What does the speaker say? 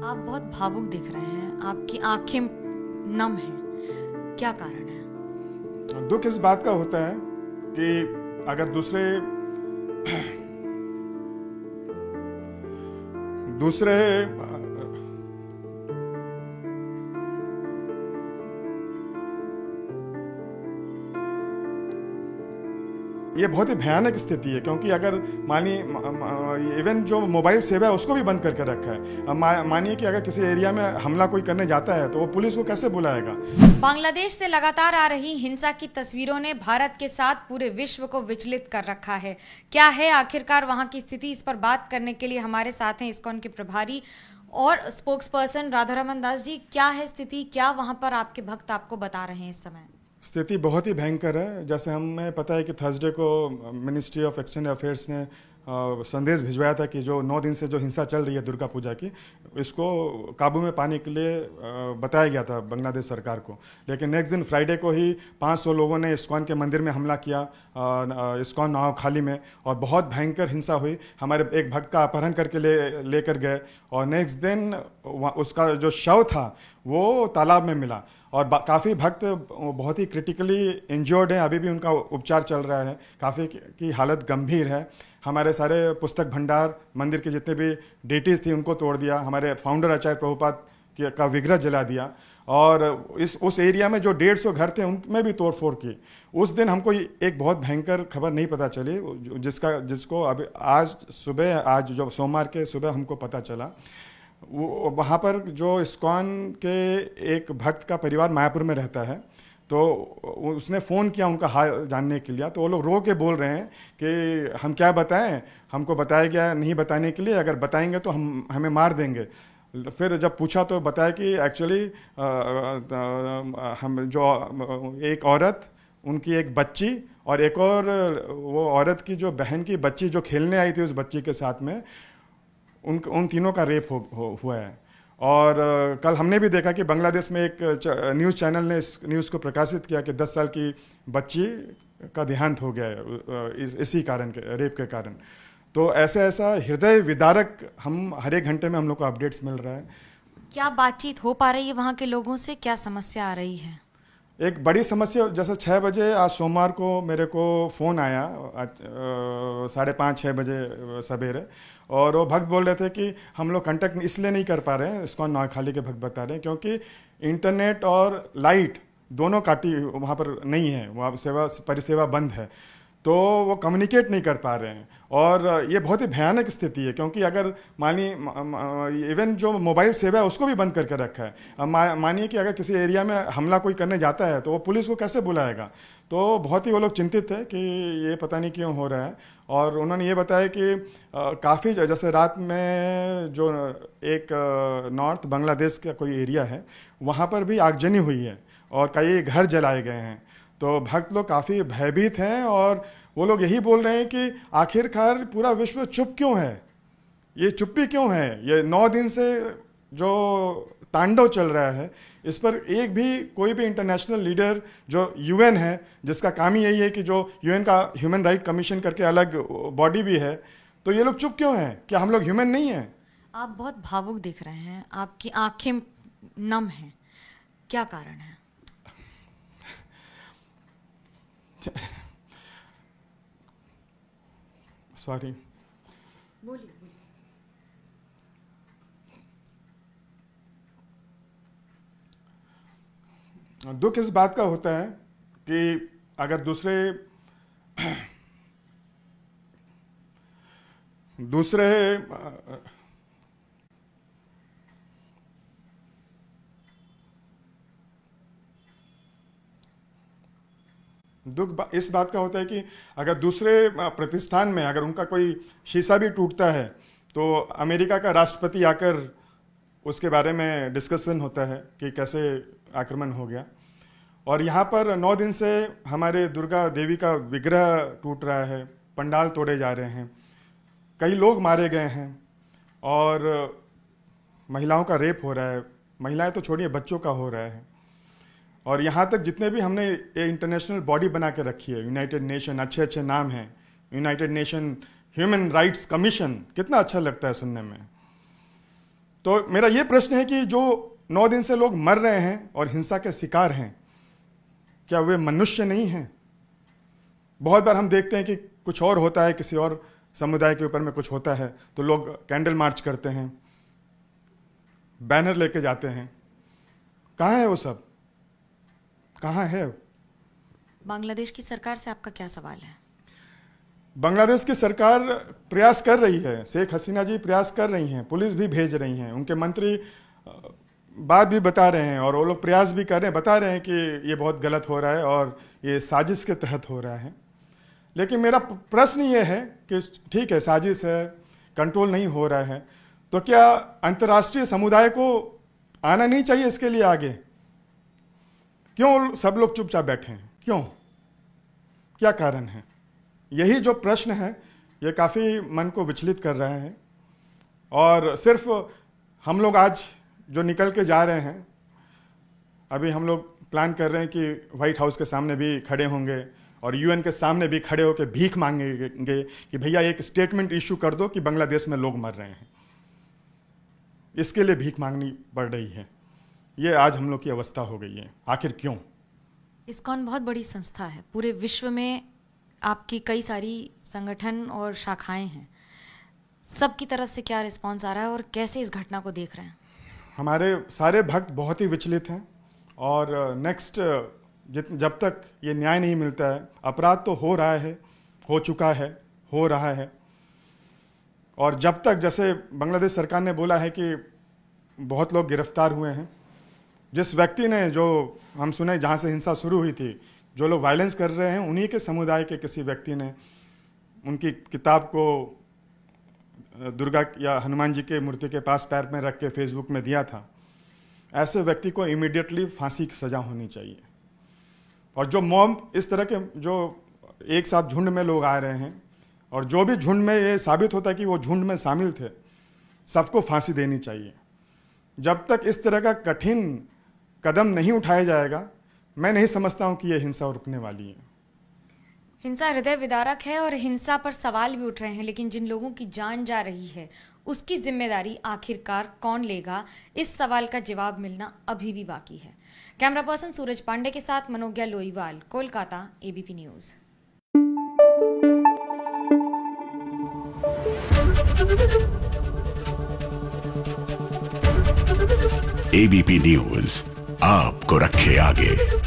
आप बहुत भावुक दिख रहे हैं, आपकी आंखें नम हैं, क्या कारण है? दुख इस बात का होता है कि अगर दूसरे ये बहुत ही भयानक स्थिति है, क्योंकि अगर मानिए इवन जो मोबाइल सेवा है उसको भी बंद करके रखा है। मानिए कि अगर किसी एरिया में हमला कोई करने जाता है तो वो पुलिस को कैसे बुलाएगा। बांग्लादेश से लगातार आ रही हिंसा की तस्वीरों ने भारत के साथ पूरे विश्व को विचलित कर रखा है। क्या है आखिरकार वहां की स्थिति, इस पर बात करने के लिए हमारे साथ हैं इस्कॉन के प्रभारी और स्पोक्स पर्सन राधारमन दास जी। क्या है स्थिति, क्या वहां पर आपके भक्त आपको बता रहे हैं इस समय? स्थिति बहुत ही भयंकर है। जैसे हमें पता है कि थर्सडे को मिनिस्ट्री ऑफ एक्सटर्नल अफेयर्स ने संदेश भिजवाया था कि जो 9 दिन से जो हिंसा चल रही है दुर्गा पूजा की, इसको काबू में पाने के लिए बताया गया था बांग्लादेश सरकार को। लेकिन नेक्स्ट दिन फ्राइडे को ही 500 लोगों ने इस्कॉन के मंदिर में हमला किया, इस्कॉन नौखाली में, और बहुत भयंकर हिंसा हुई। हमारे एक भक्त का अपहरण करके लेकर गए और नेक्स्ट दिन उसका जो शव था वो तालाब में मिला। और काफ़ी भक्त बहुत ही क्रिटिकली इंजर्ड हैं, अभी भी उनका उपचार चल रहा है, काफ़ी की हालत गंभीर है। हमारे सारे पुस्तक भंडार, मंदिर के जितने भी डेटीज़ थी उनको तोड़ दिया। हमारे फाउंडर आचार्य प्रभुपाद का विग्रह जला दिया। और उस एरिया में जो 150 घर थे उनमें भी तोड़फोड़ की। उस दिन हमको एक बहुत भयंकर खबर नहीं पता चली, जिसको अभी आज जो सोमवार के सुबह हमको पता चला। वहाँ पर जो इस्कॉन के एक भक्त का परिवार मायापुर में रहता है, तो उसने फ़ोन किया उनका हाल जानने के लिए। तो वो लोग रो के बोल रहे हैं कि हम क्या बताएं, हमको बताया गया नहीं बताने के लिए, अगर बताएंगे तो हमें मार देंगे। फिर जब पूछा तो बताया कि एक्चुअली हम जो एक औरत, उनकी एक बच्ची और एक और वो औरत की जो बहन की बच्ची जो खेलने आई थी उस बच्ची के साथ में, उन तीनों का रेप हुआ है। और कल हमने भी देखा कि बांग्लादेश में एक न्यूज़ चैनल ने इस न्यूज़ को प्रकाशित किया कि 10 साल की बच्ची का देहांत हो गया है इसी कारण के, रेप के कारण। तो ऐसा हृदय विदारक हम हर एक घंटे में हम लोग को अपडेट्स मिल रहा है। क्या बातचीत हो पा रही है वहाँ के लोगों से, क्या समस्या आ रही है? एक बड़ी समस्या, जैसे 6 बजे आज सोमवार को मेरे को फ़ोन आया, 5:30-6 बजे सवेरे, और वो भक्त बोल रहे थे कि हम लोग कांटेक्ट इसलिए नहीं कर पा रहे हैं, इस्कॉन नौखाली के भक्त बता रहे हैं, क्योंकि इंटरनेट और लाइट दोनों काटी वहाँ पर नहीं है, वहाँ परिसेवा बंद है, तो वो कम्युनिकेट नहीं कर पा रहे हैं। और ये बहुत ही भयानक स्थिति है, क्योंकि अगर मानिए इवन जो मोबाइल सेवा है उसको भी बंद करके रखा है। मानिए कि अगर किसी एरिया में हमला कोई करने जाता है तो वो पुलिस को कैसे बुलाएगा। तो बहुत ही वो लोग चिंतित है कि ये पता नहीं क्यों हो रहा है। और उन्होंने ये बताया कि काफ़ी, जैसे रात में जो एक नॉर्थ बांग्लादेश का कोई एरिया है वहाँ पर भी आगजनी हुई है और कई घर जलाए गए हैं। तो भक्त लोग काफ़ी भयभीत हैं और वो लोग यही बोल रहे हैं कि आखिरकार पूरा विश्व चुप क्यों है, ये चुप्पी क्यों है। ये 9 दिन से जो तांडव चल रहा है, इस पर एक भी कोई भी इंटरनेशनल लीडर, जो यूएन है जिसका काम ही यही है कि जो यूएन का ह्यूमन राइट कमीशन करके अलग बॉडी भी है, तो ये लोग चुप क्यों हैं? क्या हम लोग ह्यूमन नहीं हैं? आप बहुत भावुक दिख रहे हैं, आपकी आंखें नम हैं, क्या कारण है? सॉरी, बोलिए। दुख इस बात का होता है कि अगर दूसरे दुख इस बात का होता है कि अगर दूसरे प्रतिष्ठान में अगर उनका कोई शीशा भी टूटता है तो अमेरिका का राष्ट्रपति आकर उसके बारे में डिस्कशन होता है कि कैसे आक्रमण हो गया। और यहाँ पर 9 दिन से हमारे दुर्गा देवी का विग्रह टूट रहा है, पंडाल तोड़े जा रहे हैं, कई लोग मारे गए हैं और महिलाओं का रेप हो रहा है। महिलाएं तो छोड़िए, बच्चों का हो रहा है। और यहाँ तक जितने भी हमने ये इंटरनेशनल बॉडी बना के रखी है, यूनाइटेड नेशन, अच्छे नाम हैं, United nation human rights commission, कितना अच्छा लगता है सुनने में। तो मेरा ये प्रश्न है कि जो 9 दिन से लोग मर रहे हैं और हिंसा के शिकार हैं, क्या वे मनुष्य नहीं हैं? बहुत बार हम देखते हैं कि कुछ और होता है, किसी और समुदाय के ऊपर में कुछ होता है तो लोग कैंडल मार्च करते हैं, बैनर लेके जाते हैं। कहाँ है वो सब? कहाँ है? बांग्लादेश की सरकार से आपका क्या सवाल है? बांग्लादेश की सरकार प्रयास कर रही है, शेख हसीना जी प्रयास कर रही हैं, पुलिस भी भेज रही हैं, उनके मंत्री बात भी बता रहे हैं और वो लोग प्रयास भी कर रहे हैं, बता रहे हैं कि ये बहुत गलत हो रहा है और ये साजिश के तहत हो रहा है। लेकिन मेरा प्रश्न ये है कि ठीक है, साजिश है, कंट्रोल नहीं हो रहा है, तो क्या अंतर्राष्ट्रीय समुदाय को आना नहीं चाहिए इसके लिए आगे? क्यों सब लोग चुपचाप बैठे हैं? क्यों? क्या कारण है? यही जो प्रश्न है ये काफ़ी मन को विचलित कर रहा है। और सिर्फ हम लोग आज जो निकल के जा रहे हैं, अभी हम लोग प्लान कर रहे हैं कि व्हाइट हाउस के सामने भी खड़े होंगे और यूएन के सामने भी खड़े होकर भीख मांगेंगे कि भैया एक स्टेटमेंट इशू कर दो कि बांग्लादेश में लोग मर रहे हैं। इसके लिए भीख मांगनी पड़ रही है। ये आज हम लोग की अवस्था हो गई है। आखिर क्यों? इस्कॉन बहुत बड़ी संस्था है, पूरे विश्व में आपकी कई सारी संगठन और शाखाएं हैं, सबकी तरफ से क्या रिस्पांस आ रहा है और कैसे इस घटना को देख रहे हैं? हमारे सारे भक्त बहुत ही विचलित हैं और नेक्स्ट जब तक ये न्याय नहीं मिलता है, अपराध तो हो रहा है, हो चुका है, हो रहा है, और जब तक, जैसे बांग्लादेश सरकार ने बोला है कि बहुत लोग गिरफ्तार हुए हैं, जिस व्यक्ति ने, जो हम सुने जहाँ से हिंसा शुरू हुई थी, जो लोग वायलेंस कर रहे हैं उन्हीं के समुदाय के किसी व्यक्ति ने उनकी किताब को दुर्गा या हनुमान जी के मूर्ति के पास पैर में रख के फेसबुक में दिया था। ऐसे व्यक्ति को इमीडिएटली फांसी की सज़ा होनी चाहिए। और जो मॉब, इस तरह के जो एक साथ झुंड में लोग आ रहे हैं और जो भी झुंड में ये साबित होता है कि वो झुंड में शामिल थे, सबको फांसी देनी चाहिए। जब तक इस तरह का कठिन कदम नहीं उठाया जाएगा, मैं नहीं समझता हूं कि ये हिंसा रुकने वाली है। हिंसा हृदय विदारक है और हिंसा पर सवाल भी उठ रहे हैं, लेकिन जिन लोगों की जान जा रही है उसकी जिम्मेदारी आखिरकार कौन लेगा, इस सवाल का जवाब मिलना अभी भी बाकी है। कैमरा पर्सन सूरज पांडे के साथ Manogya Loiwal, Kolkata, ABP news. ABP news आपको रखे आगे।